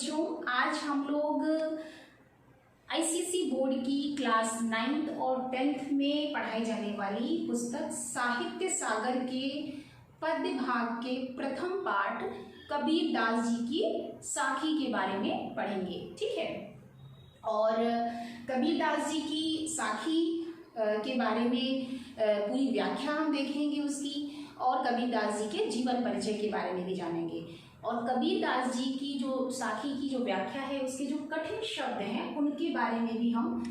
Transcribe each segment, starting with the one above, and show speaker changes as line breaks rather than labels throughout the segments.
बच्चों, आज हम लोग आईसीएसई बोर्ड की क्लास 9th और 10th में पढ़ाई जाने वाली पुस्तक साहित्य सागर के पद्य भाग के प्रथम पाठ कबीर दास जी की साखी के बारे में पढ़ेंगे। ठीक है, और कबीर दास जी की साखी के बारे में पूरी व्याख्या हम देखेंगे उसकी, और कबीर दास जी के जीवन परिचय के बारे में भी जानेंगे। और कबीर दास जी की जो साखी की जो व्याख्या है, उसके जो कठिन शब्द हैं उनके बारे में भी हम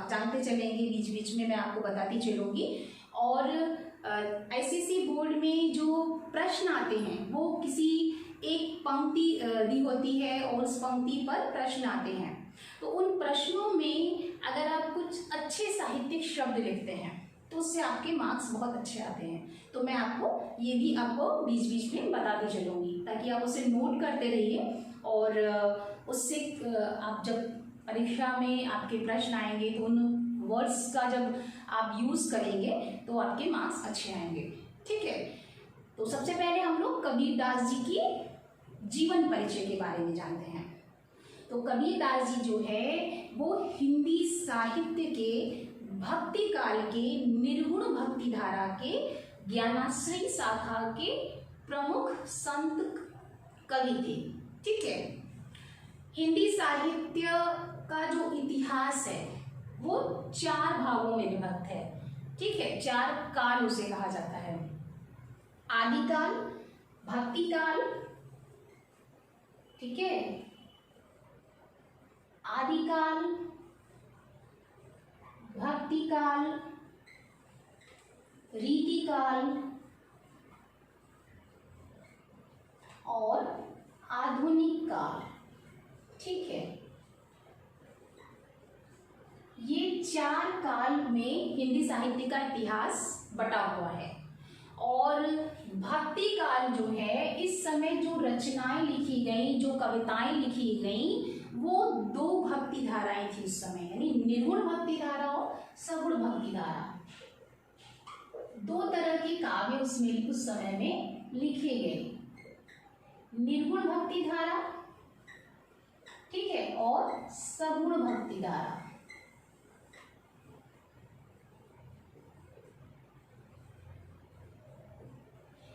जानते चलेंगे, बीच बीच में मैं आपको बताती चलूँगी। और आईसीएसई बोर्ड में जो प्रश्न आते हैं वो किसी एक पंक्ति दी होती है और उस पंक्ति पर प्रश्न आते हैं, तो उन प्रश्नों में अगर आप कुछ अच्छे साहित्यिक शब्द लिखते हैं तो उससे आपके मार्क्स बहुत अच्छे आते हैं। तो मैं आपको ये भी बीच बीच में बताती चलूँगी ताकि आप उसे नोट करते रहिए, और उससे आप जब परीक्षा में आपके प्रश्न आएंगे तो उन वर्ड्स का जब आप यूज़ करेंगे तो आपके मार्क्स अच्छे आएंगे। ठीक है, तो सबसे पहले हम लोग कबीर दास जी की जीवन परिचय के बारे में जानते हैं। तो कबीर दास जी जो है वो हिंदी साहित्य के भक्ति काल के निर्गुण भक्ति धारा के ज्ञानाश्रयी शाखा के प्रमुख संत कवि थे। ठीक है, हिंदी साहित्य का जो इतिहास है वो 4 भागों में विभक्त है। ठीक है, 4 काल उसे कहा जाता है। आदिकाल, भक्ति काल, ठीक है, आदिकाल, भक्ति काल, रीति काल और आधुनिक काल। ठीक है, ये 4 काल में हिंदी साहित्य का इतिहास बटा हुआ है। और भक्ति काल जो है, इस समय जो रचनाएं लिखी गई, जो कविताएं लिखी गई, वो 2 भक्ति धाराएं थी उस समय, यानी निर्गुण भक्ति धारा और सगुण भक्ति धारा। 2 तरह के काव्य उसमें उस समय में लिखे गए, निर्गुण भक्ति धारा, ठीक है, और सगुण भक्ति धारा।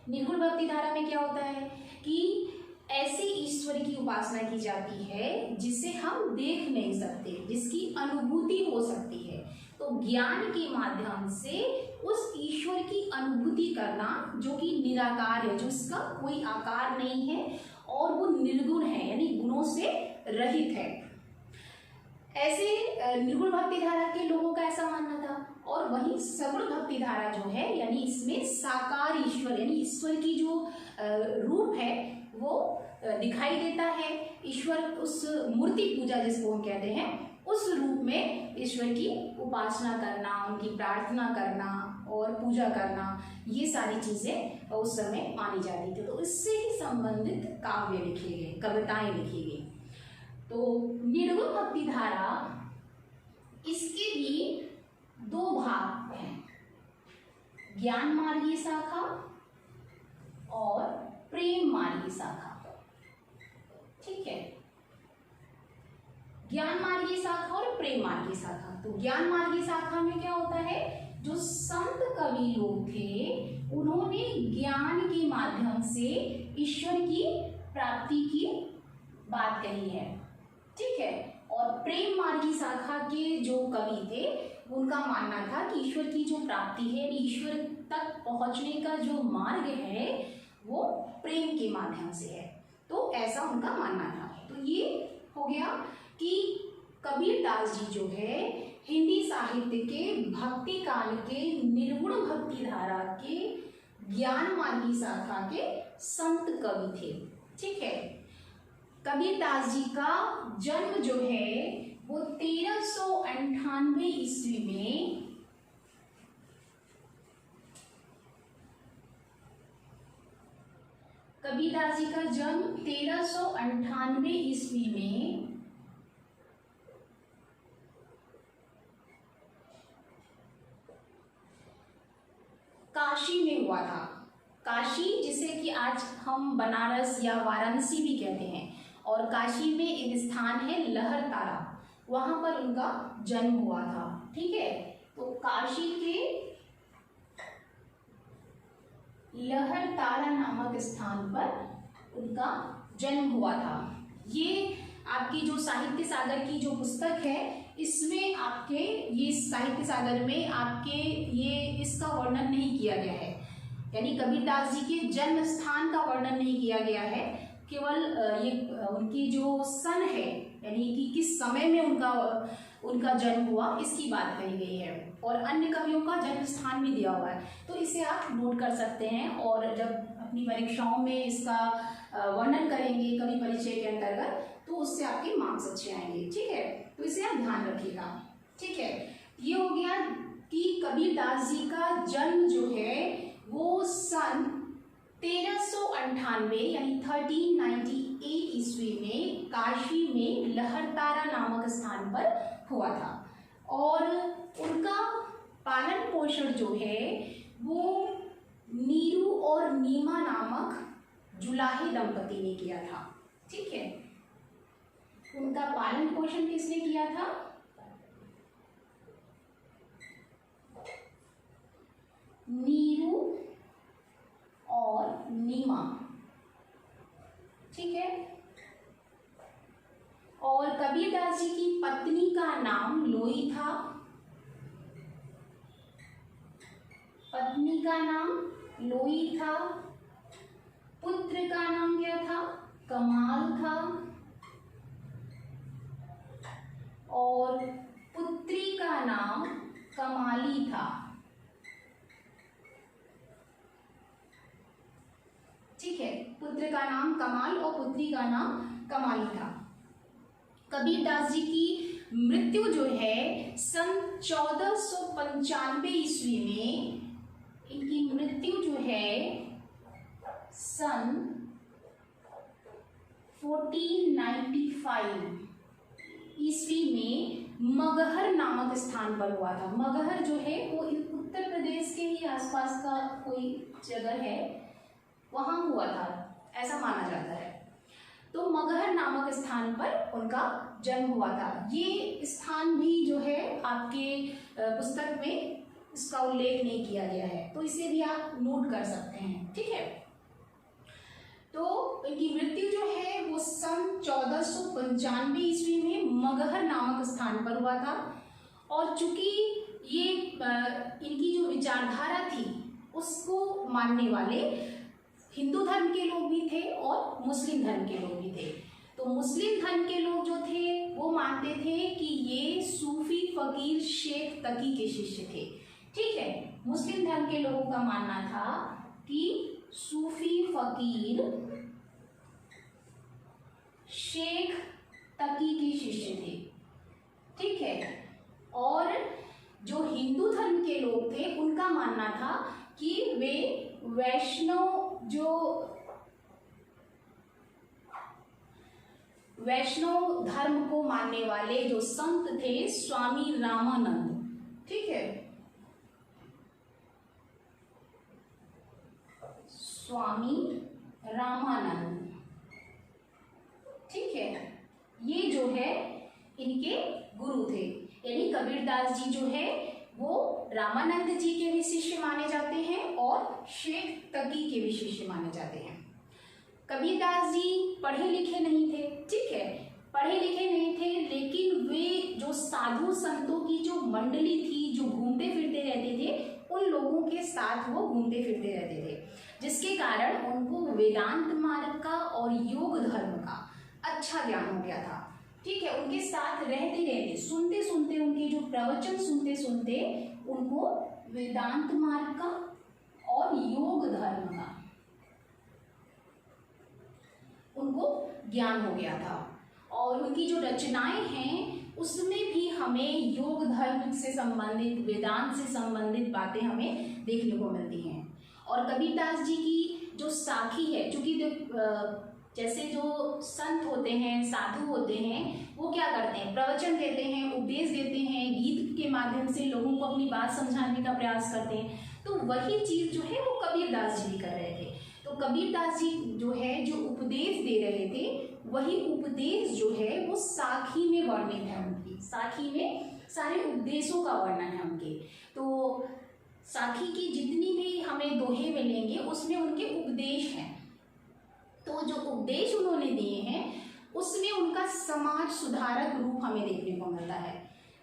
निर्गुण भक्ति धारा में क्या होता है कि ऐसे ईश्वर की उपासना की जाती है जिसे हम देख नहीं सकते, जिसकी अनुभूति हो सकती है। तो ज्ञान के माध्यम से उस ईश्वर की अनुभूति करना जो कि निराकार है, जो इसका कोई आकार नहीं है और वो निर्गुण है, यानी गुणों से रहित है। ऐसे निर्गुण भक्ति धारा के लोगों का ऐसा मानना था। और वहीं सगुण भक्ति धारा जो है, यानी इसमें साकार ईश्वर, यानी ईश्वर की जो रूप है वो दिखाई देता है। ईश्वर, उस मूर्ति पूजा जिसको हम कहते हैं, उस रूप में ईश्वर की उपासना करना, उनकी प्रार्थना करना और पूजा करना, ये सारी चीजें उस समय मानी जाती थी। तो इससे ही संबंधित काव्य लिखे गए, कविताएं लिखी गई। तो निर्गुण भक्ति धारा, इसके भी 2 भाग हैं, ज्ञान मार्गी शाखा और प्रेम मार्गी शाखा। ठीक है, ज्ञान मार्गी शाखा और प्रेम मार्गी शाखा। तो ज्ञान मार्गी शाखा में क्या होता है, जो संत कवि लोग थे उन्होंने ज्ञान के माध्यम से ईश्वर की प्राप्ति की बात कही है। ठीक है, और प्रेम मार्गी शाखा के जो कवि थे उनका मानना था कि ईश्वर की जो प्राप्ति है, ईश्वर तक पहुंचने का जो मार्ग है वो प्रेम के माध्यम से है। तो ऐसा उनका मानना था। तो ये हो गया कि कबीर दास जी जो है हिंदी साहित्य के भक्ति काल के निर्गुण भक्ति धारा के ज्ञान मार्गी शाखा के संत कवि थे। ठीक है, कबीर दास जी का जन्म जो है वो 1398 ईस्वी में कबीर दास जी का जन्म 1398 ईस्वी में काशी में हुआ था। काशी जिसे कि आज हम बनारस या वाराणसी भी कहते हैं, और काशी में एक स्थान है लहरतारा, वहां पर उनका जन्म हुआ था। ठीक है, तो काशी के लहरतारा नामक स्थान पर उनका जन्म हुआ था। ये आपकी जो साहित्य सागर की जो पुस्तक है, इसमें आपके ये साहित्य सागर में आपके ये इसका वर्णन नहीं किया गया है, यानी कबीरदास जी के जन्म स्थान का वर्णन नहीं किया गया है, केवल ये उनकी जो सन है, यानी कि किस समय में उनका जन्म हुआ, इसकी बात कही गई है। और अन्य कवियों का जन्म स्थान भी दिया हुआ है, तो इसे आप नोट कर सकते हैं। और जब अपनी परीक्षाओं में इसका वर्णन करेंगे कवि परिचय के अंतर्गत, तो उससे आपके मार्क्स अच्छे आएंगे। ठीक है, तो इसे आप ध्यान रखिएगा। ठीक है, ये हो गया कि कबीरदास जी का जन्म जो है वो सन 1398 यानी 1398 ईस्वी में काशी में लहरतारा नामक स्थान पर हुआ था। और उनका पालन पोषण जो है वो नीरू और नीमा नामक जुलाहे दंपति ने किया था। ठीक है, उनका पालन पोषण किसने किया था? नीरू और नीमा। ठीक है, और कबीरदास जी की पत्नी का नाम लोई था। पत्नी का नाम लोई था। पुत्र का नाम क्या था? कमाल था। और पुत्री का नाम कमाली था। ठीक है, पुत्र का नाम कमाल और पुत्री का नाम कमाली था। कबीरदास जी की मृत्यु जो है सन 1495 ईस्वी में, इनकी मृत्यु जो है सन 1495 ईस्वी में मगहर नामक स्थान पर हुआ था। मगहर जो है वो उत्तर प्रदेश के ही आसपास का कोई जगह है, वहां हुआ था, ऐसा माना जाता है। तो मगहर नामक स्थान पर उनका जन्म हुआ था। ये स्थान भी जो है आपके पुस्तक में इसका उल्लेख नहीं किया गया है, तो इसे भी आप नोट कर सकते हैं। ठीक है, तो इनकी मृत्यु जो है वो सन 1495 ईस्वी में मगहर नामक स्थान पर हुआ था। और चूंकि ये इनकी जो विचारधारा थी उसको मानने वाले हिंदू धर्म के लोग भी थे और मुस्लिम धर्म के लोग भी थे। तो मुस्लिम धर्म के लोग जो थे वो मानते थे कि ये सूफी फकीर शेख तकी के शिष्य थे। ठीक है, मुस्लिम धर्म के लोगों का मानना था कि सूफी फकीर शेख तकी के शिष्य थे। ठीक है, और जो हिंदू धर्म के लोग थे उनका मानना था कि वे वैष्णव धर्म को मानने वाले जो संत थे स्वामी रामानंद। ठीक है, स्वामी रामानंद। ठीक है, ये जो है इनके गुरु थे, यानी कबीरदास जी जो है वो रामानंद जी के भी शिष्य माने जाते हैं और शेख तकी के भी शिष्य माने जाते हैं। कबीरदास जी पढ़े लिखे नहीं थे। ठीक है, पढ़े लिखे नहीं थे, लेकिन वे जो साधु संतों की जो मंडली थी जो घूमते फिरते रहते थे, उन लोगों के साथ वो घूमते फिरते रहते थे, जिसके कारण उनको वेदांत मार्ग का और योग धर्म का अच्छा ज्ञान हो गया था। ठीक है, उनके साथ रहते रहते सुनते सुनते उनके जो प्रवचन सुनते सुनते उनको वेदांत मार्ग का और योग धर्म का उनको ज्ञान हो गया था। और उनकी जो रचनाएं हैं उसमें भी हमें योग धर्म से संबंधित, वेदांत से संबंधित बातें हमें देखने को मिलती हैं। और कबीरदास जी की जो साखी है, चूंकि जैसे जो संत होते हैं, साधु होते हैं, वो क्या करते हैं, प्रवचन देते हैं, उपदेश देते हैं, गीत के माध्यम से लोगों को अपनी बात समझाने का प्रयास करते हैं। तो वही चीज जो है वो कबीरदास जी भी कर रहे थे। तो कबीरदास जी जो है जो उपदेश दे रहे थे वही उपदेश जो है वो साखी में वर्णित है। उनकी साखी में सारे उपदेशों का वर्णन है उनके। तो साखी की जितनी भी हमें दोहे मिलेंगे उसमें उनके उपदेश हैं। तो जो उपदेश उन्होंने दिए हैं उसमें उनका समाज सुधारक रूप हमें देखने को मिलता है।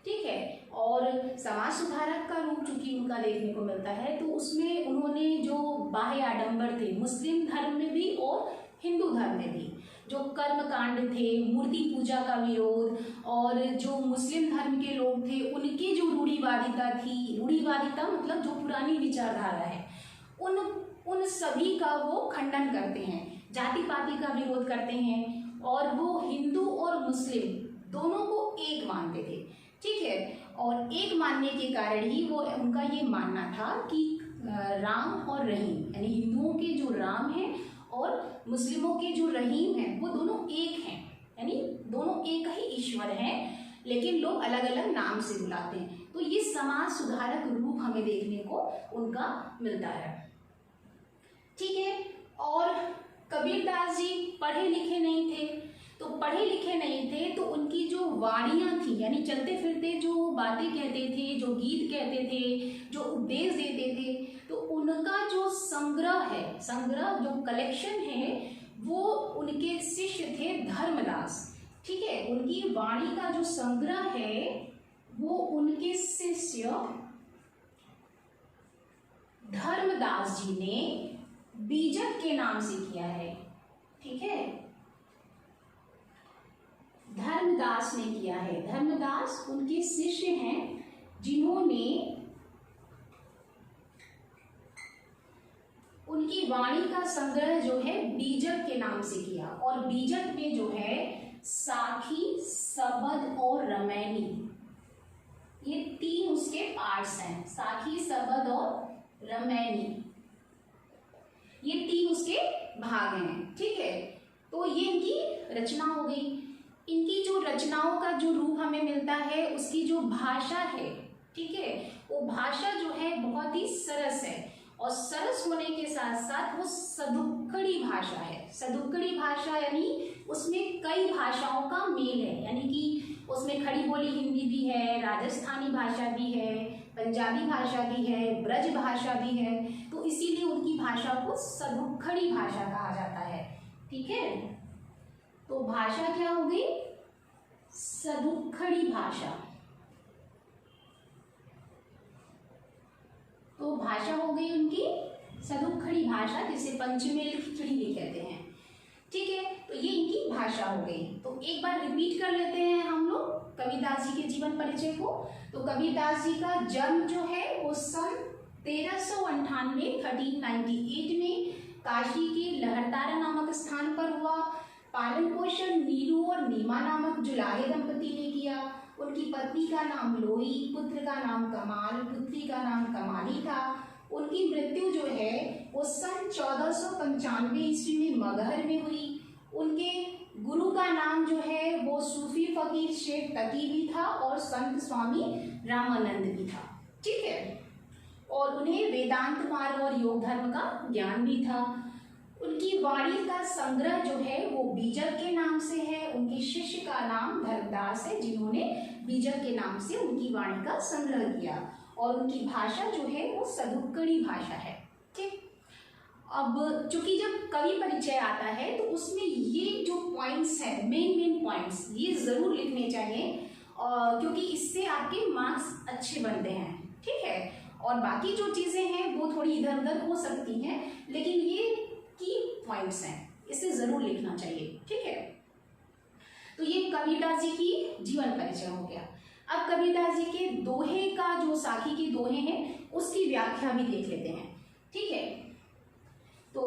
ठीक है, और समाज सुधारक का रूप चूंकि उनका देखने को मिलता है तो उसमें उन्होंने जो बाह्य आडंबर थे मुस्लिम धर्म में भी और हिंदू धर्म में भी, जो कर्म कांड थे, मूर्ति पूजा का विरोध, और जो मुस्लिम धर्म के लोग थे उनकी जो रूढ़िवादिता थी, रूढ़िवादिता मतलब जो पुरानी विचारधारा है, उन सभी का वो खंडन करते हैं, जाति पाति का विरोध करते हैं, और वो हिंदू और मुस्लिम दोनों को एक मानते थे। ठीक है, और एक मानने के कारण ही वो उनका ये मानना था कि राम और रहीम यानी हिंदुओं के जो राम हैं और मुस्लिमों के जो रहीम हैं वो दोनों एक हैं, यानी दोनों एक ही ईश्वर हैं, लेकिन लोग अलग अलग नाम से बुलाते हैं। तो ये समाज सुधारक रूप हमें देखने को उनका मिलता है। ठीक है, और कबीरदास जी पढ़े लिखे नहीं थे, तो पढ़े लिखे नहीं थे तो उनकी जो वाणियाँ थी यानी चलते फिरते जो बातें कहते थे, जो गीत कहते थे, जो उपदेश देते थे, तो उनका जो संग्रह है, संग्रह जो कलेक्शन है वो उनके शिष्य थे धर्मदास। ठीक है, उनकी वाणी का जो संग्रह है वो उनके शिष्य धर्मदास जी ने बीजक के नाम से किया है। ठीक है, धर्मदास ने किया है। धर्मदास उनके शिष्य हैं जिन्होंने उनकी वाणी का संग्रह जो है बीजक के नाम से किया, और बीजक में जो है साखी, सबद और रमैनी, ये तीन उसके पार्ट्स हैं। साखी, सबद और रमैनी ये तीन उसके भाग हैं। ठीक है, तो ये इनकी रचना हो गई। इनकी जो रचनाओं का जो रूप हमें मिलता है उसकी जो भाषा है, ठीक है, वो भाषा जो है बहुत ही सरस है, और सरस होने के साथ साथ वो सदुक्कड़ी भाषा है। सदुक्कड़ी भाषा यानी उसमें कई भाषाओं का मेल है, यानी कि उसमें खड़ी बोली हिंदी भी है, राजस्थानी भाषा भी है, पंजाबी भाषा भी है, ब्रज भाषा भी है, तो इसीलिए उनकी भाषा को सदुक्कड़ी भाषा कहा जाता है। ठीक है, तो भाषा क्या हो गई? सदुक्कड़ी भाषा। तो भाषा हो गई उनकी सदुक्कड़ी भाषा, जिसे पंचमेल खिचड़ी भी कहते हैं। ठीक है, तो ये इनकी भाषा हो गई। तो एक बार रिपीट कर लेते हैं हम लोग कबीरदास जी के जीवन परिचय को। तो कबीरदास जी का जन्म जो है वो सन 1398 1398 में काशी के लहरतारा नामक स्थान पर हुआ। पालन पोषण नीरू और नीमा नामक जुलाहे दंपति ने किया। उनकी पत्नी का नाम लोई, पुत्र का नाम कमाल, पुत्री का नाम कमाली था। उनकी मृत्यु जो है वो सन 1495 ईस्वी में मगहर में हुई। उनके गुरु का नाम जो है वो सूफी फकीर शेख तकी भी था और संत स्वामी रामानंद भी था। ठीक है, और उन्हें वेदांत मार्ग और योग धर्म का ज्ञान भी था। उनकी वाणी का संग्रह जो है वो बीजक के नाम से है। उनके शिष्य का नाम धर्मदास है, जिन्होंने बीजक के नाम से उनकी वाणी का संग्रह किया, और उनकी भाषा जो है वो सदुक्कड़ी भाषा है। ठीक, अब चूंकि जब कवि परिचय आता है तो उसमें ये जो पॉइंट्स हैं, मेन पॉइंट्स, ये जरूर लिखने चाहिए, क्योंकि इससे आपके मार्क्स अच्छे बनते हैं। ठीक है, और बाकी जो चीजें हैं वो थोड़ी इधर उधर हो सकती हैं, लेकिन ये की पॉइंट्स हैं, इसे जरूर लिखना चाहिए। ठीक है, तो ये कबीरदास जी की जीवन परिचय हो गया। अब कबीरदास जी के दोहे का जो साखी के दोहे हैं उसकी व्याख्या भी देख लेते हैं। ठीक है, तो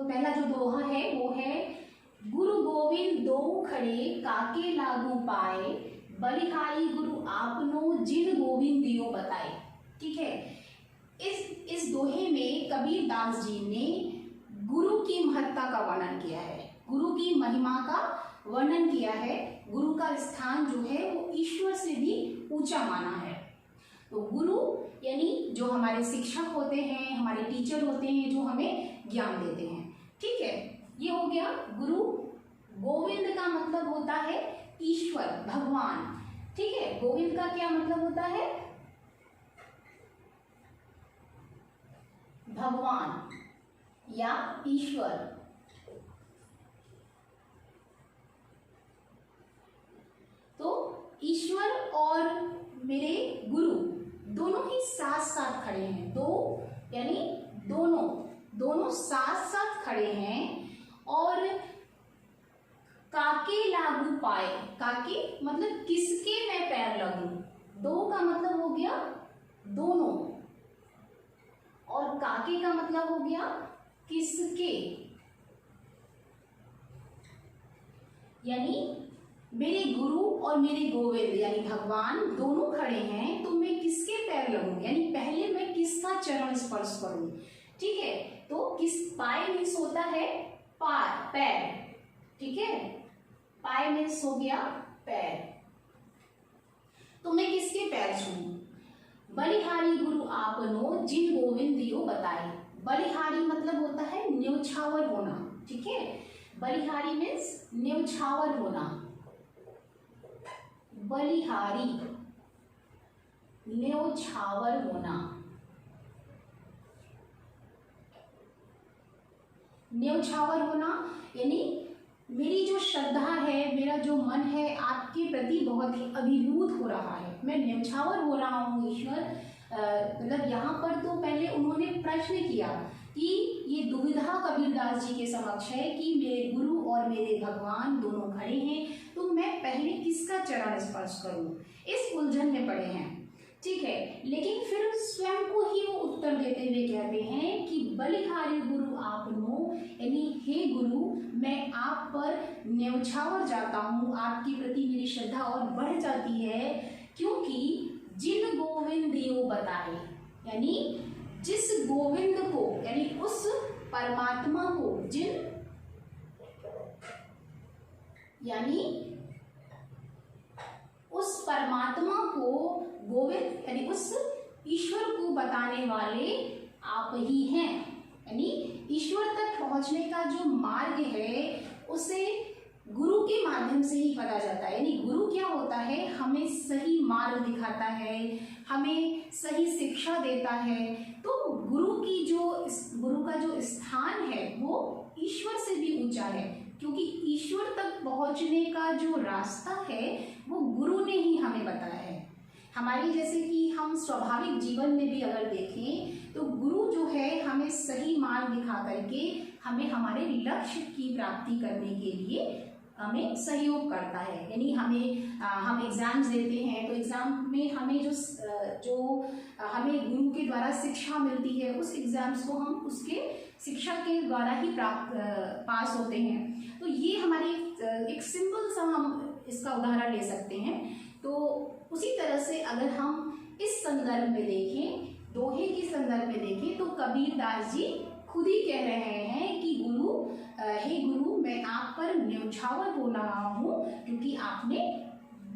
पहला जो दोहा है वो है, गुरु गोविंद दो खड़े काके लागू पाए, बलिहारी गुरु आपनो जिन गोविंद दियो बताए। ठीक है, इस दोहे में कबीरदास जी ने गुरु की महत्ता का वर्णन किया है, गुरु की महिमा का वर्णन किया है। गुरु का स्थान जो है वो ईश्वर से भी ऊंचा माना है। तो गुरु यानी जो हमारे शिक्षक होते हैं, हमारे टीचर होते हैं, जो हमें ज्ञान देते हैं। ठीक है, ये हो गया गुरु। गोविंद का मतलब होता है ईश्वर, भगवान। ठीक है, गोविंद का क्या मतलब होता है? भगवान या ईश्वर। तो ईश्वर और मेरे गुरु दोनों ही साथ साथ खड़े हैं। दो यानी दोनों साथ साथ खड़े हैं। और काके लागू पाए, काके मतलब किसके मैं पैर लगूं। दो का मतलब हो गया दोनों, और काके का मतलब हो गया किसके। यानी मेरे गुरु और मेरे गोविंद यानी भगवान दोनों खड़े हैं, तो मैं किसके पैर लगूं, यानी पहले मैं किसका चरण स्पर्श करूं। ठीक है, तो किस, पाए मीन्स होता है पैर। ठीक है, पाए मीन्स हो गया पैर। तो मैं किसके पैर छूऊं? बलिहारी गुरु आपनो जिन गोविंद दियो बताए। बलिहारी मतलब होता है न्यौछावर होना। ठीक है, बलिहारी मीन्स न्यौछावर होना। बलिहारी न्यौछावर होना। न्यौछावर होना यानी मेरी जो श्रद्धा है, मेरा जो मन है आपके प्रति बहुत ही अभिभूत हो रहा है, मैं न्यौछावर हो रहा हूँ ईश्वर। मतलब यहाँ पर तो पहले उन्होंने प्रश्न किया कि ये दुविधा कबीरदास जी के समक्ष है कि मेरे गुरु और मेरे भगवान दोनों खड़े हैं, तो मैं पहले किसका चरण स्पर्श करूं, इस उलझन में पड़े हैं। ठीक है, लेकिन फिर स्वयं को ही वो उत्तर देते हुए कहते हैं कि बलिहारी गुरु आपनो, यानी हे गुरु मैं आप पर न्यौछावर जाता हूँ, आपके प्रति मेरी श्रद्धा और बढ़ जाती है, क्योंकि जिन गोविंद दियो बताए, यानी जिस गोविंद को यानी उस परमात्मा को, जिन यानी उस परमात्मा को गोविंद यानी उस ईश्वर को बताने वाले आप ही हैं। यानी ईश्वर तक पहुंचने का जो मार्ग है उसे गुरु के माध्यम से ही पता जाता है। यानी गुरु क्या होता है, हमें सही मार्ग दिखाता है, हमें सही शिक्षा देता है। तो गुरु का जो स्थान है वो ईश्वर से भी ऊंचा है, क्योंकि ईश्वर तक पहुंचने का जो रास्ता है वो गुरु ने ही हमें बताया है। हमारी जैसे कि हम स्वाभाविक जीवन में भी अगर देखें तो गुरु जो है हमें सही मार्ग दिखा करके हमें हमारे लक्ष्य की प्राप्ति करने के लिए हमें सहयोग करता है। यानी हम एग्जाम्स देते हैं तो एग्जाम में हमें जो हमें गुरु के द्वारा शिक्षा मिलती है, उस एग्जाम्स को हम उसके शिक्षा के द्वारा ही पास होते हैं। तो ये हमारी एक सिंपल सा हम इसका उदाहरण ले सकते हैं। तो उसी तरह से अगर हम इस संदर्भ में देखें, दोहे के संदर्भ में देखें, तो कबीरदास जी खुद ही कह रहे हैं कि हे गुरु मैं आप पर न्यौछावर हो रहा हूँ, क्योंकि आपने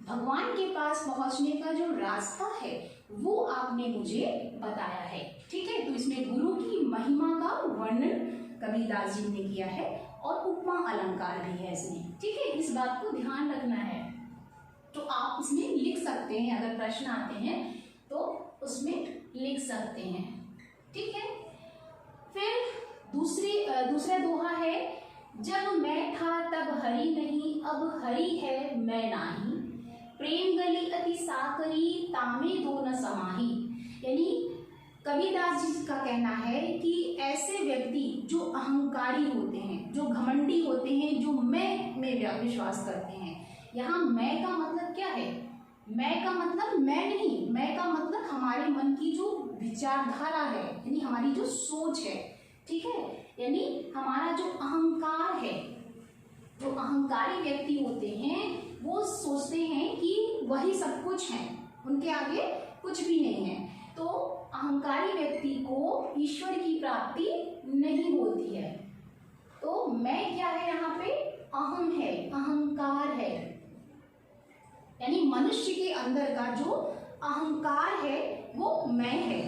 भगवान के पास पहुँचने का जो रास्ता है वो आपने मुझे बताया है। ठीक है, तो इसमें गुरु की महिमा का वर्णन कबीरदास जी ने किया है और उपमा अलंकार भी है इसमें। ठीक है, इस बात को ध्यान रखना है। तो आप इसमें लिख सकते हैं, अगर प्रश्न आते हैं तो उसमें लिख सकते हैं। ठीक है, फिर दूसरा दोहा है, जब मैं था तब हरि नहीं, अब हरि है मैं नाही, प्रेम गली अति साकरी, तामे दो न समाही। यानी कबीरदास जी का कहना है कि ऐसे व्यक्ति जो अहंकारी होते हैं, जो घमंडी होते हैं, जो मैं में विश्वास करते हैं। यहाँ मैं का मतलब क्या है? मैं का मतलब मैं नहीं, मैं का मतलब हमारे मन की जो विचारधारा है, यानी हमारी जो सोच है। ठीक है, यानी हमारा जो अहंकार है, जो अहंकारी व्यक्ति होते हैं वो सोचते हैं कि वही सब कुछ है, उनके आगे कुछ भी नहीं है। तो अहंकारी व्यक्ति को ईश्वर की प्राप्ति नहीं होती है। तो मैं क्या है यहाँ पे? अहम है, अहंकार है, यानी मनुष्य के अंदर का जो अहंकार है वो मैं है।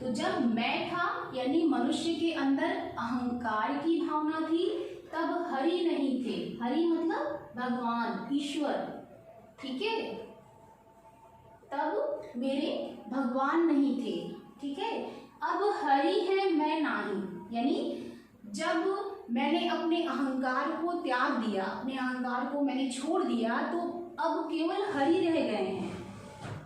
तो जब मैं था यानी मनुष्य के अंदर अहंकार की भावना थी, तब हरि नहीं थे। हरि मतलब भगवान, ईश्वर, ठीक है। तब मेरे भगवान नहीं थे, ठीक है। अब हरि है, मैं नहीं, यानी जब मैंने अपने अहंकार को त्याग दिया, अपने अहंकार को मैंने छोड़ दिया, तो अब केवल हरि रह गए हैं,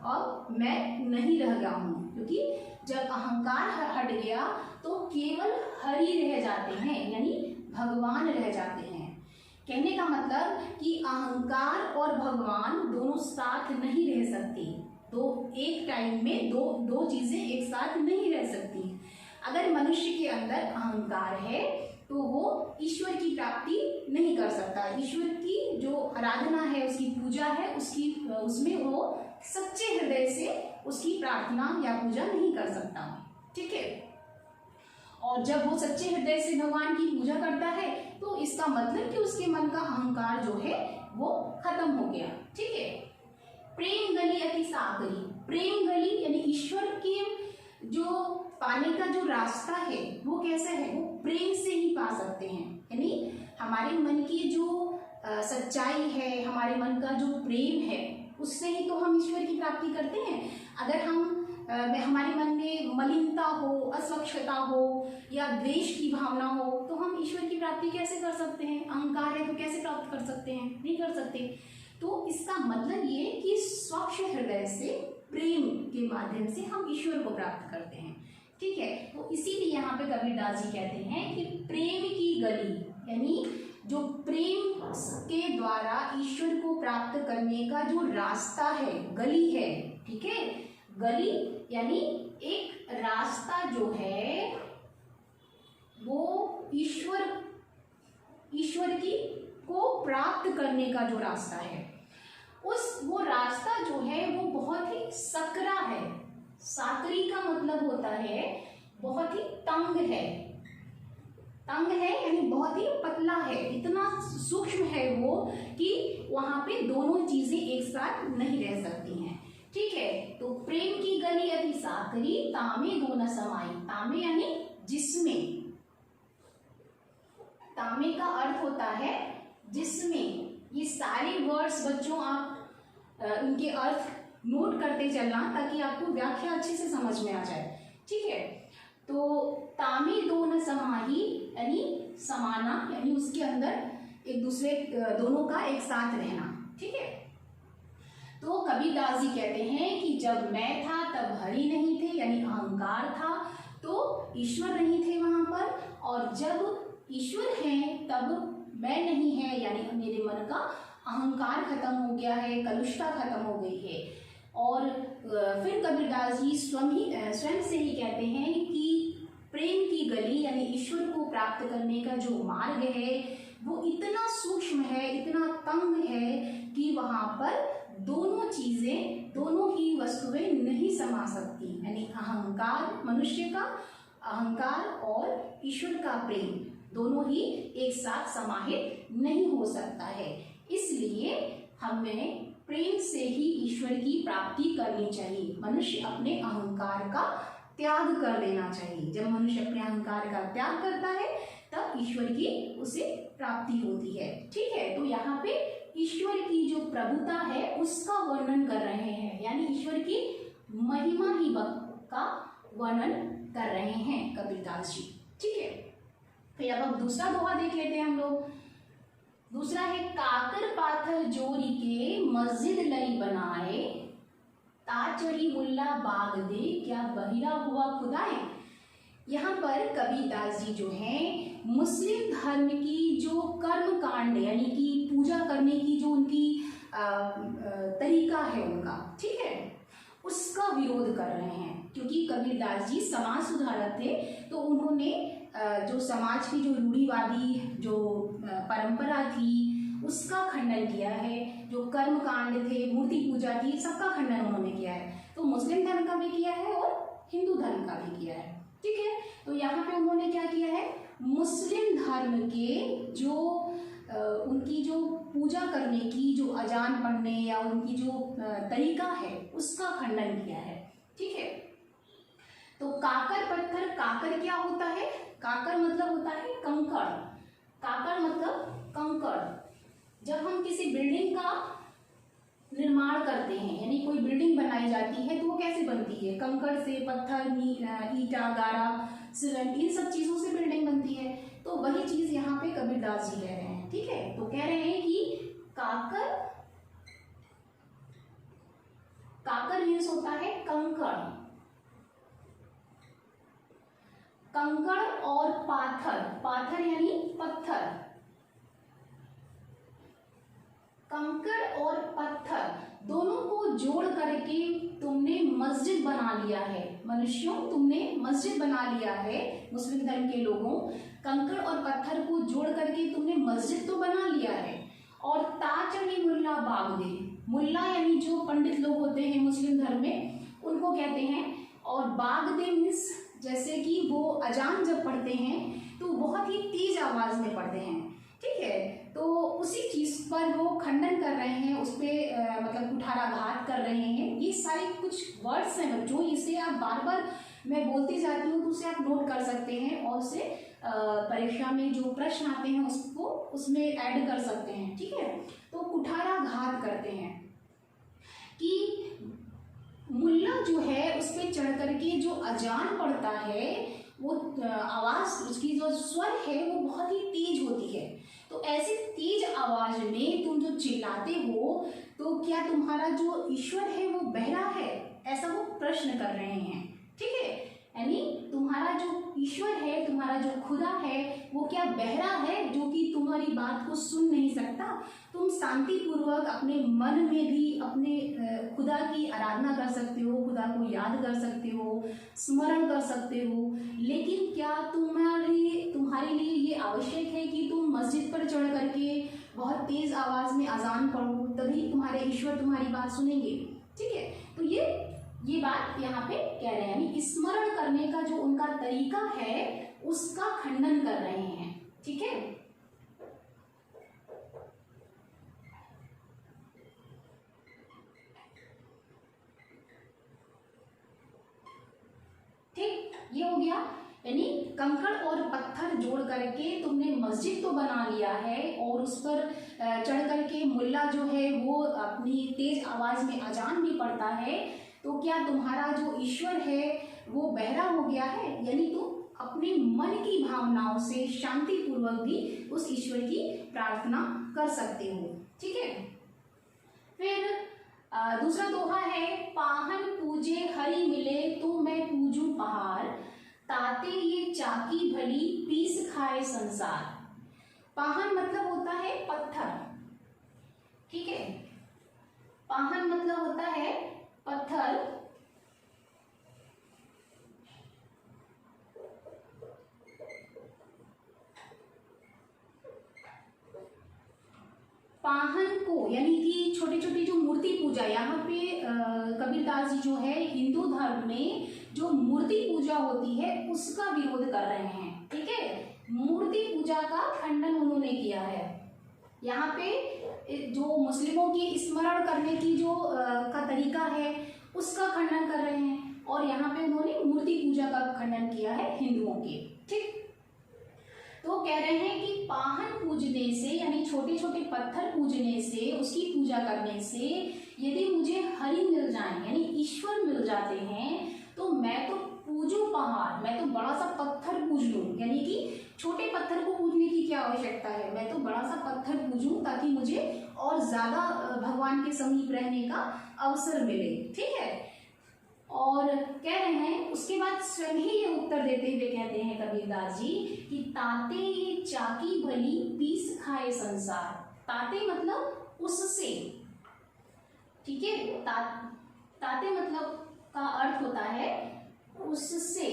अब मैं नहीं रह गया हूँ। क्योंकि जब अहंकार हट गया तो केवल हरि रह जाते हैं, यानी भगवान रह जाते हैं। कहने का मतलब कि अहंकार और भगवान दोनों साथ नहीं रह सकती, दो एक टाइम में दो चीजें एक साथ नहीं रह सकती। अगर मनुष्य के अंदर अहंकार है तो वो ईश्वर की प्राप्ति नहीं कर सकता। ईश्वर की जो आराधना है, उसकी पूजा है, उसमें वो सच्चे हृदय से उसकी प्रार्थना या पूजा नहीं कर सकता, ठीक है। और जब वो सच्चे हृदय से भगवान की पूजा करता है तो इसका मतलब कि उसके मन का अहंकार जो है वो खत्म हो गया, ठीक है। प्रेम गली अति सागरी, प्रेम गली यानी ईश्वर के जो पाने का जो रास्ता है वो कैसा है, वो प्रेम से ही पा सकते हैं। यानी हमारे मन की जो सच्चाई है, हमारे मन का जो प्रेम है, उससे ही तो हम ईश्वर की प्राप्ति करते हैं। अगर हमारे मन में मलिनता हो, अस्वच्छता हो या द्वेष की भावना हो तो हम ईश्वर की प्राप्ति कैसे कर सकते हैं? अहंकार है तो कैसे प्राप्त कर सकते हैं? नहीं कर सकते। तो इसका मतलब ये कि स्वच्छ हृदय से प्रेम के माध्यम से हम ईश्वर को प्राप्त करते हैं, ठीक है। तो इसीलिए यहाँ पे कबीरदास जी कहते हैं कि प्रेम की गली, यानी जो प्रेम के द्वारा ईश्वर को प्राप्त करने का जो रास्ता है, गली है, ठीक है। गली यानी एक रास्ता जो है वो ईश्वर की को प्राप्त करने का जो रास्ता है, वो रास्ता जो है वो बहुत ही सकरा है। साकरी का मतलब होता है बहुत ही तंग है, तंग है यानी बहुत ही पतला है, इतना सूक्ष्म है वो कि वहां पे दोनों चीजें एक साथ नहीं रह सकती हैं, ठीक है। तो प्रेम की गली अति साकरी, तामे दो न समाई। तामे यानी जिसमें, तामे का अर्थ होता है जिसमें। ये सारे वर्ड्स बच्चों आप इनके अर्थ नोट करते चलना ताकि आपको व्याख्या अच्छे से समझ में आ जाए, ठीक है। तो तामे दो न समाही यानी समाना, यानी उसके अंदर एक दूसरे दोनों का एक साथ रहना, ठीक है। तो कबीरदास जी कहते हैं कि जब मैं था तब हरि नहीं थे, यानी अहंकार था तो ईश्वर नहीं थे वहां पर, और जब ईश्वर हैं तब मैं नहीं है, यानी मेरे मन का अहंकार खत्म हो गया है, कलुषता खत्म हो गई है। और फिर कबीरदास जी स्वयं से ही कहते हैं कि प्रेम की गली यानी ईश्वर को प्राप्त करने का जो मार्ग है वो इतना सूक्ष्म है, इतना तंग है कि वहां पर दोनों चीजें, दोनों ही वस्तुएं नहीं समा सकती। यानी अहंकार, मनुष्य का अहंकार और ईश्वर का प्रेम दोनों ही एक साथ समाहित नहीं हो सकता है। इसलिए हमें प्रेम से ही ईश्वर की प्राप्ति करनी चाहिए। मनुष्य अपने अहंकार का त्याग कर देना चाहिए। जब मनुष्य अपने अहंकार का त्याग करता है तब ईश्वर की उसे प्राप्ति होती है, ठीक है। तो यहाँ पे ईश्वर की जो प्रभुता है उसका वर्णन कर रहे हैं, यानी ईश्वर की महिमा ही का वर्णन कर रहे हैं कबीरदास जी, ठीक है। फिर अब दूसरा दोहा देख लेते हैं हम लोग। दूसरा है काकर पाथर जोरी के मस्जिद लई बनाए, ताचरी मुल्ला बाग दे क्या बहिरा हुआ खुदाए। यहाँ पर कबीरदास जी जो हैं मुस्लिम धर्म की जो कर्म कांड यानी कि पूजा करने की जो उनकी तरीका है उनका, ठीक है, उसका विरोध कर रहे हैं। क्योंकि कबीरदास जी समाज सुधारक थे तो उन्होंने जो समाज की जो रूढ़िवादी जो परंपरा थी उसका खंडन किया है। जो कर्म कांड थे, मूर्ति पूजा थी, सबका खंडन उन्होंने किया है। तो मुस्लिम धर्म का भी किया है और हिंदू धर्म का भी किया है, ठीक है। तो यहाँ पे उन्होंने क्या किया है, मुस्लिम धर्म के जो उनकी जो पूजा करने की जो अजान पढ़ने या उनकी जो तरीका है उसका खंडन किया है। ठीक है, तो काकर पत्थर, काकर क्या होता है? काकर मतलब होता है कंकड़, काकर मतलब कंकड़। जब हम किसी बिल्डिंग का निर्माण करते हैं, यानी कोई बिल्डिंग बनाई जाती है, तो वो कैसे बनती है? कंकड़ से, पत्थर, ईटा, गारा, सीमेंट, इन सब चीजों से बिल्डिंग बनती है। तो वही चीज यहाँ पे कबीरदास जी कह रहे हैं। ठीक है, तो कह रहे हैं कि काकर, काकर मीन्स होता है कंकड़, कंकड़ और पाथर, पाथर यानी पत्थर, कंकड़ और पत्थर दोनों को जोड़ करके तुमने मस्जिद बना लिया है। मनुष्यों, तुमने मस्जिद बना लिया है, मुस्लिम धर्म के लोगों, कंकड़ और पत्थर को जोड़ करके तुमने मस्जिद तो बना लिया है। और ताचनी मुल्ला बागदे, मुल्ला यानी जो पंडित लोग होते हैं मुस्लिम धर्म में, उनको कहते हैं। और बागदे मीन्स जैसे कि वो अजान जब पढ़ते हैं तो बहुत ही तेज आवाज में पढ़ते हैं। ठीक है, तो उसी चीज पर वो खंडन कर रहे हैं, उस पर मतलब कुठाराघात कर रहे हैं। ये सारे कुछ वर्ड्स हैं बच्चों, इसे आप बार बार मैं बोलती जाती हूँ, तो उसे आप नोट कर सकते हैं और उसे परीक्षा में जो प्रश्न आते हैं उसको उसमें ऐड कर सकते हैं। ठीक है, तो कुठाराघात करते हैं कि मुल्ला जो है उस पर चढ़ करके जो अजान पढ़ता है, वो आवाज, उसकी जो स्वर है वो बहुत ही तेज होती है। तो ऐसी तेज आवाज में तुम जो चिल्लाते हो, तो क्या तुम्हारा जो ईश्वर है वो बहरा है? ऐसा वो प्रश्न कर रहे हैं। ठीक है, यानी तुम्हारा जो ईश्वर है, तुम्हारा जो खुदा है, वो क्या बहरा है जो कि तुम्हारी बात को सुन नहीं सकता? तुम शांति पूर्वक अपने मन में भी अपने खुदा की आराधना कर सकते हो, खुदा को याद कर सकते हो, स्मरण कर सकते हो, लेकिन क्या तुम्हारे लिए ये आवश्यक है कि तुम मस्जिद पर चढ़ करके बहुत तेज आवाज में अजान पढ़ो, तभी तुम्हारे ईश्वर तुम्हारी बात सुनेंगे? ठीक है, तो ये बात यहाँ पे कह रहे हैं, यानी स्मरण करने का जो उनका तरीका है उसका खंडन कर रहे हैं। ठीक है, ठीक, ये हो गया। यानी कंकड़ और पत्थर जोड़ करके तुमने मस्जिद तो बना लिया है और उस पर चढ़ करके मुल्ला जो है वो अपनी तेज आवाज में अजान भी पढ़ता है, तो क्या तुम्हारा जो ईश्वर है वो बहरा हो गया है? यानी तुम अपने मन की भावनाओं से शांति पूर्वक भी उस ईश्वर की प्रार्थना कर सकते हो। ठीक है, फिर दूसरा दोहा है, पाहन पूजे हरि मिले तो मैं पूजू पहाड़, ताते ये चाकी भली पीस खाए संसार। पाहन मतलब होता है पत्थर। ठीक है, पाहन मतलब होता है पत्थर, पाहन को यानी कि छोटी छोटी जो मूर्ति पूजा, यहाँ पे कबीरदास जी जो है हिंदू धर्म में जो मूर्ति पूजा होती है उसका विरोध कर रहे हैं। ठीक है, मूर्ति पूजा का खंडन उन्होंने किया है। यहाँ पे जो मुस्लिमों की स्मरण करने की जो का तरीका है उसका खंडन कर रहे हैं, और यहाँ पे उन्होंने मूर्ति पूजा का खंडन किया है हिंदुओं के। ठीक, तो कह रहे हैं कि पाहन पूजने से यानी छोटे छोटे पत्थर पूजने से, उसकी पूजा करने से यदि मुझे हरि मिल जाए यानी ईश्वर मिल जाते हैं, तो मैं तो पूजू पहाड़, मैं तो बड़ा सा पत्थर पूज लूं। यानी कि छोटे पत्थर को पूजने की क्या आवश्यकता है, मैं तो बड़ा सा पत्थर पूजूं ताकि मुझे और ज्यादा भगवान के समीप रहने का अवसर मिले। ठीक है, और कह रहे हैं उसके बाद स्वयं ही ये उत्तर देते हुए कहते हैं कबीरदास जी कि ताते ये चाकी भली पीस खाए संसार। ताते मतलब उससे। ठीक है, ताते मतलब का अर्थ होता है उससे,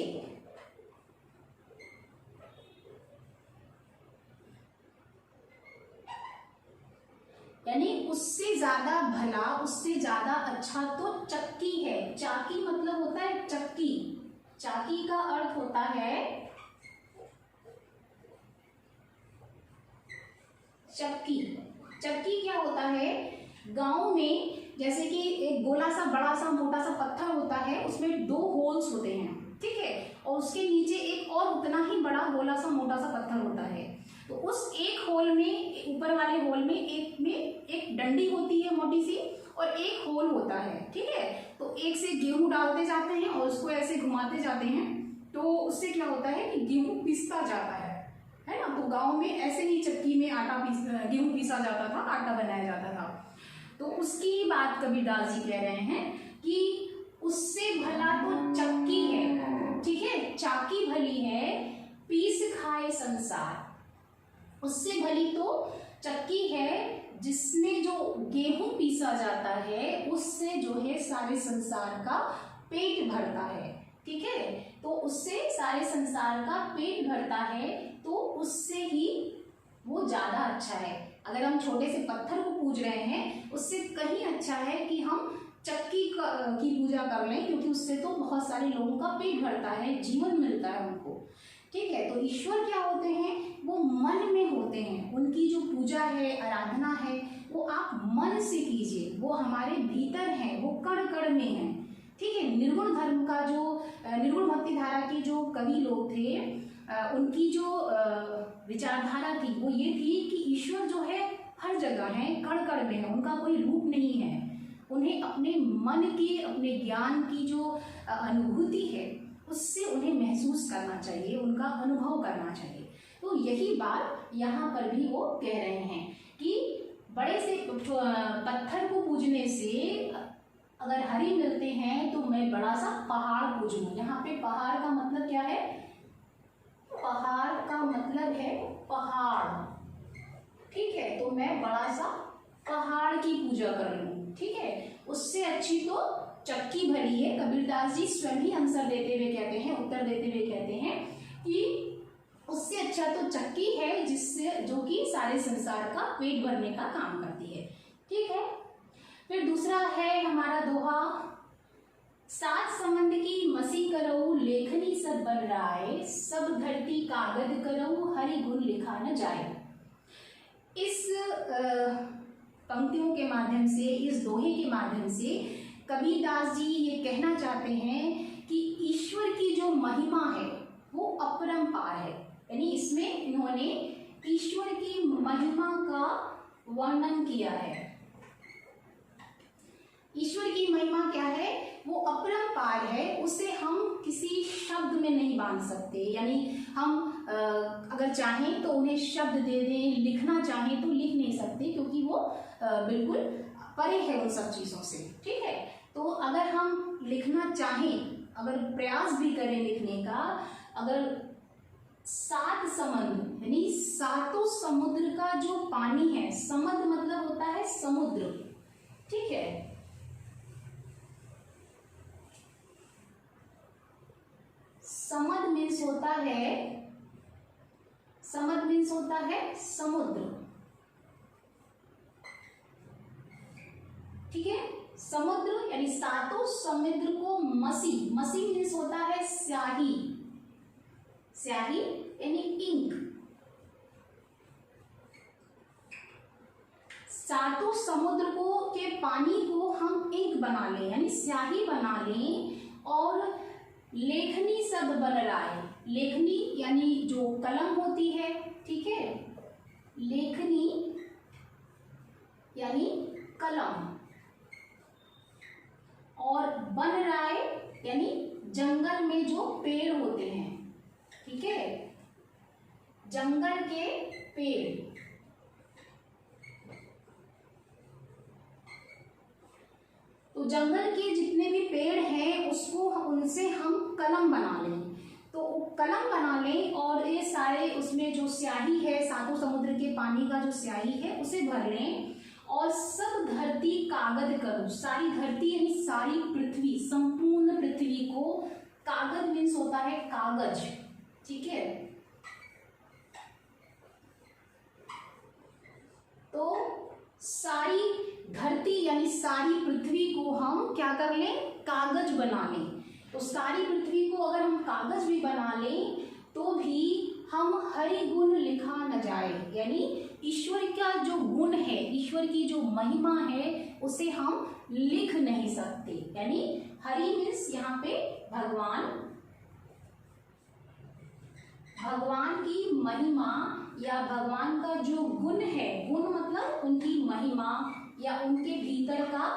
यानी उससे ज्यादा भला, उससे ज्यादा अच्छा तो चक्की है। चाकी मतलब होता है चक्की, चाकी का अर्थ होता है चक्की। चक्की क्या होता है, गांव में जैसे कि एक गोला सा बड़ा सा मोटा सा पत्थर होता है, उसमें 2 होल्स होते हैं, ठीक है, और उसके नीचे एक और उतना ही बड़ा गोला सा मोटा सा पत्थर होता है। तो उस एक होल में, ऊपर वाले होल में एक डंडी होती है मोटी सी, और एक होल होता है, ठीक है। तो एक से गेहूं डालते जाते हैं और उसको ऐसे घुमाते जाते हैं, तो उससे क्या होता है कि गेहूं पिसता जाता है ना। तो गांव में ऐसे ही चक्की में गेहूं पीसा जाता था, आटा बनाया जाता था। तो उसकी बात कबीरदास जी कह रहे हैं कि उससे भला तो चक्की है, ठीक है, चाकी भली है पीस खाए संसार। उससे भली तो चक्की है जिसमें जो गेहूं पीसा जाता है, उससे जो है सारे संसार का पेट भरता है, ठीक है। तो उससे सारे संसार का पेट भरता है, तो उससे ही वो ज्यादा अच्छा है। अगर हम छोटे से पत्थर को पूज रहे हैं, उससे कहीं अच्छा है कि हम चक्की की पूजा कर लें, क्योंकि उससे तो बहुत सारे लोगों का पेट भरता है, जीवन मिलता है उनको, ठीक है। तो ईश्वर क्या होते हैं, वो मन में होते हैं। उनकी जो पूजा है, आराधना है, वो आप मन से कीजिए, वो हमारे भीतर हैं, वो कण कण में हैं, ठीक है। निर्गुण धर्म का जो निर्गुण भक्ति धारा के जो कवि लोग थे, उनकी जो विचारधारा थी वो ये थी कि ईश्वर जो है हर जगह है, कण कण में है, उनका कोई रूप नहीं है। उन्हें अपने मन की, अपने ज्ञान की जो अनुभूति है, उससे उन्हें महसूस करना चाहिए, उनका अनुभव करना चाहिए। तो यही बात यहाँ पर भी वो कह रहे हैं कि बड़े से पत्थर को पूजने से अगर हरि मिलते हैं, तो मैं बड़ा सा पहाड़ पूजूं। यहाँ पे पहाड़ का मतलब क्या है, पहाड़ का मतलब है पहाड़, ठीक है। तो मैं बड़ा सा पहाड़ की पूजा कर लूं, ठीक है। उससे अच्छी तो चक्की भली है। कबीरदास जी स्वयं ही आंसर देते हुए कहते हैं, उत्तर देते हुए कहते हैं कि उससे अच्छा तो चक्की है जिससे, जो कि सारे संसार का पेट भरने का काम करती है, ठीक है। फिर दूसरा है हमारा दोहा, 7 समंद की मसी करऊ लेखनी सब बन राय, सब धरती कागज करऊ हरि गुण लिखा न जाए। इस पंक्तियों के माध्यम से, इस दोहे के माध्यम से कबीरदास जी ये कहना चाहते हैं कि ईश्वर की जो महिमा है वो अपरंपार है। यानी इसमें इन्होंने ईश्वर की महिमा का वर्णन किया है। ईश्वर की महिमा क्या है, वो अपरंपार है, उसे हम किसी शब्द में नहीं बांध सकते। यानी हम अगर चाहें तो उन्हें शब्द दे दें, लिखना चाहें तो लिख नहीं सकते, क्योंकि वो बिल्कुल परे है उन सब चीज़ों से, ठीक है। तो अगर हम लिखना चाहें, अगर प्रयास भी करें लिखने का, अगर 7 समंद यानी 7 समुद्र का जो पानी है, समंद मतलब होता है समुद्र, ठीक है। समंद मीन्स होता है, समंद मीन्स होता है समुद्र, ठीक है। समुद्र यानी 7 समुद्र को मसी, मसी मीन्स होता है स्याही, स्याही यानी इंक। 7 समुद्र को के पानी को हम इंक बना लें, यानी स्याही बना लें, और लेखनी सब बन राय। लेखनी यानी जो कलम होती है, ठीक है, लेखनी यानी कलम, और बन राय यानी जंगल में जो पेड़ होते हैं, ठीक है, जंगल के पेड़। तो जंगल के जितने भी पेड़ हैं उसको, उनसे हम कलम बना लें। तो कलम बना लें और ये सारे उसमें जो स्याही है, 7 समुद्र के पानी का जो स्याही है उसे भर लें, और सब धरती कागज करो। सारी धरती यानी सारी पृथ्वी, संपूर्ण पृथ्वी को, कागज मीन्स होता है कागज, ठीक है। तो सारी धरती यानी सारी पृथ्वी को हम क्या कर लें, कागज बना लें। तो सारी पृथ्वी को अगर हम कागज भी बना लें तो भी हम हरि गुण लिखा न जाए, यानी ईश्वर का जो गुण है, ईश्वर की जो महिमा है, उसे हम लिख नहीं सकते। यानी हरि मीन्स यहाँ पे भगवान की महिमा या भगवान का जो गुण है, गुण मतलब उनकी महिमा या उनके भीतर का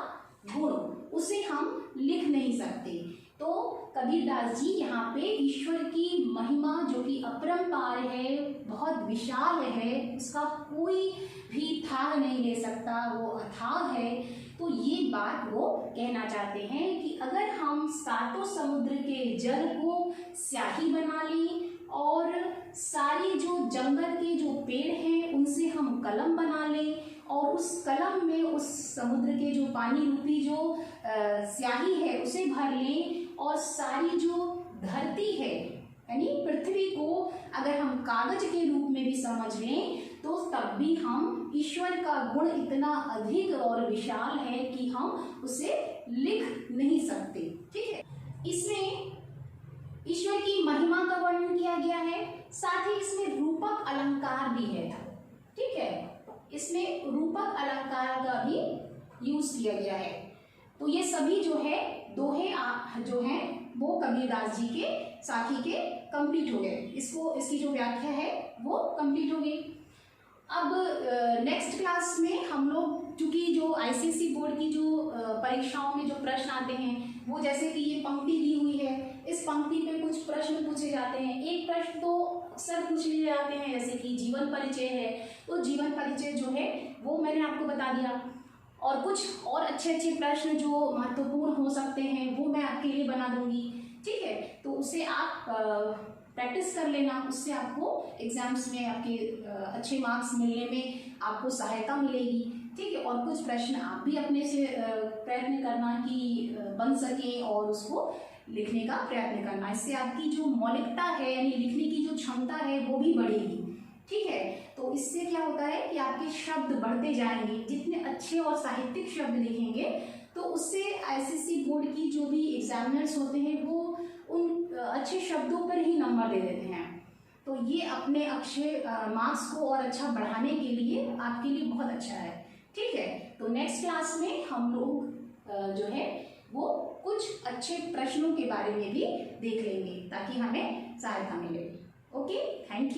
गुण, उसे हम लिख नहीं सकते। तो कबीरदास जी यहाँ पे ईश्वर की महिमा जो कि अपरंपार है, बहुत विशाल है, उसका कोई भी थाह नहीं ले सकता, वो अथाह है। तो ये बात वो कहना चाहते हैं कि अगर हम सातों समुद्र के जल को स्याही बना लें और सारी जो जंगल के जो पेड़ हैं उनसे हम कलम बना लें और उस कलम में उस समुद्र के जो पानी रूपी जो स्याही है उसे भर लें और सारी जो धरती है यानी पृथ्वी को अगर हम कागज के रूप में भी समझ लें तो तब भी हम ईश्वर का गुण इतना अधिक और विशाल है कि हम उसे लिख नहीं सकते। ठीक है, इसमें ईश्वर की महिमा का वर्णन किया गया है, साथ ही इसमें रूपक अलंकार भी है। ठीक है, इसमें रूपक अलंकार का भी यूज किया गया है। तो ये सभी जो है दोहे जो हैं वो कबीरदास जी के साखी के कंप्लीट हो गए। इसकी जो व्याख्या है वो कंप्लीट हो गई। अब नेक्स्ट क्लास में हम लोग, चूंकि जो आईसीएसई बोर्ड की जो परीक्षाओं में जो प्रश्न आते हैं वो जैसे कि ये पंक्ति दी हुई है, इस पंक्ति पे कुछ प्रश्न पूछे जाते हैं। एक प्रश्न तो अक्सर पूछ लिए जाते हैं जैसे कि जीवन परिचय है, तो जीवन परिचय जो है वो मैंने आपको बता दिया, और कुछ और अच्छे प्रश्न जो महत्वपूर्ण हो सकते हैं वो मैं आपके लिए बना दूंगी। ठीक है, तो उसे आप प्रैक्टिस कर लेना, उससे आपको एग्जाम्स में आपके अच्छे मार्क्स मिलने में आपको सहायता मिलेगी। ठीक है, और कुछ प्रश्न आप भी अपने से प्रयत्न करना कि बन सके और उसको लिखने का प्रयत्न करना। इससे आपकी जो मौलिकता है यानी लिखने की जो क्षमता है वो भी बढ़ेगी। ठीक है, तो इससे क्या होता है कि आपके शब्द बढ़ते जाएंगे। जितने अच्छे और साहित्यिक शब्द लिखेंगे तो उससे आईसीएसई बोर्ड की जो भी एग्जामिनर्स होते हैं वो उन अच्छे शब्दों पर ही नंबर दे देते हैं। तो ये अपने अच्छे मार्क्स को और अच्छा बढ़ाने के लिए आपके लिए बहुत अच्छा है। ठीक है, तो नेक्स्ट क्लास में हम लोग जो है वो कुछ अच्छे प्रश्नों के बारे में भी देख लेंगे ताकि हमें सहायता मिले। Okay, thank you.